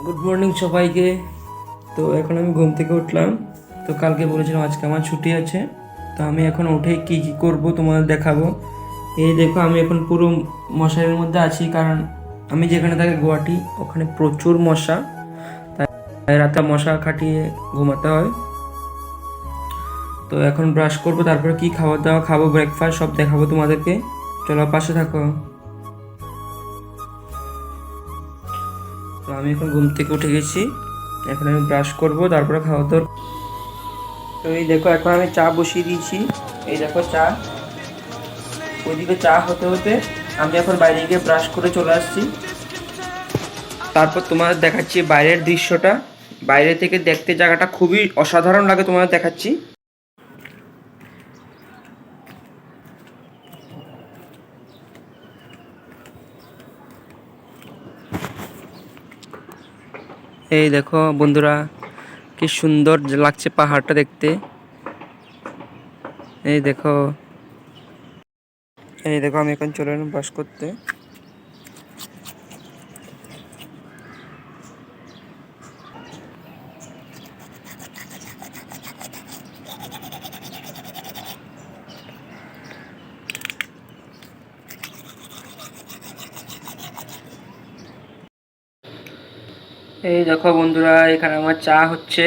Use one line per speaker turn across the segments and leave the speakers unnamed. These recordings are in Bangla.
গুড মর্নিং সবাইকে। তো এখন আমি ঘুম থেকে উঠলাম। তো কালকে বলেছিলাম আজকে আমার ছুটি আছে। তো আমি এখন উঠে কি কি করব তোমাদের দেখাবো। এই দেখো আমি এখন পুরো মশারির মধ্যে আছি, কারণ আমি যেখানে থাকি গুয়াহাটি, ওখানে প্রচুর মশা। তাই রাতে মশা খাটিয়ে ঘুমাতে হয়। তো এখন ব্রাশ করব, তারপরে কি খাবার দাওয়া খাবো, ব্রেকফাস্ট সব দেখাবো তোমাদেরকে। চলো পাশে থাকো। তো আমি এখন ঘুম থেকে উঠে গেছি। এখন আমি ব্রাশ করব, তারপরে খাওয়া দাওয়া। তো এই দেখো এখন আমি চা বসিয়ে দিয়েছি। এই দেখো চা, ওইদিকে চা হতে হতে আমি এখন বাইরে গিয়ে ব্রাশ করে চলে আসছি। তারপর তোমাদের দেখাচ্ছি বাইরের দৃশ্যটা। বাইরে থেকে দেখতে জায়গাটা খুবই অসাধারণ লাগে, তোমাদের দেখাচ্ছি। এই দেখো বন্ধুরা, কি সুন্দর লাগছে পাহাড়টা দেখতে। এই দেখো, এই দেখো আমি এখন চলে এলাম ব্রাশ করতে। এই দেখো বন্ধুরা, এখানে আমার চা হচ্ছে।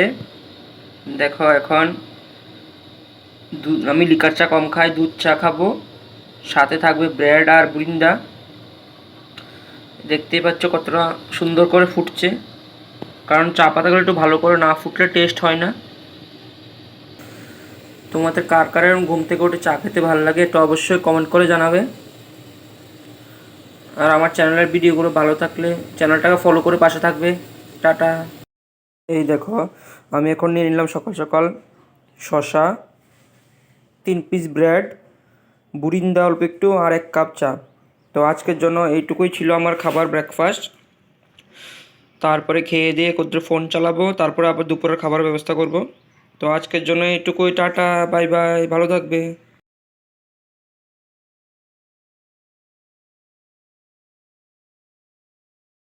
দেখো এখন আমি লিকার চা কম খাই, দুধ চা খাবো। সাথে থাকবে ব্রেড আর বুরিন্দা। দেখতেই পাচ্ছ কতটা সুন্দর করে ফুটছে, কারণ চা পাতাগুলো একটু ভালো করে না ফুটলে টেস্ট হয় না। তোমাদের কার কার এরকম ঘুম থেকে উঠে চা খেতে ভালো লাগে একটু অবশ্যই কমেন্ট করে জানাবে। আর আমার চ্যানেলের ভিডিওগুলো ভালো থাকলে চ্যানেলটাকে ফলো করে পাশে থাকবে। টাটা। এই দেখো আমি এখন নিয়ে নিলাম সকাল সকাল শসা, 3 পিস ব্রেড, বুরিন্দা অল্প একটু, আর 1 কাপ চা। তো আজকের জন্য এইটুকুই ছিল আমার খাবার, ব্রেকফাস্ট। তারপরে খেয়ে দিয়ে কোথাও ফোন চালাবো, তারপরে আবার দুপুরের খাবার ব্যবস্থা করব। তো আজকের জন্য এইটুকুই, টাটা, বাই বাই, ভালো থাকবে।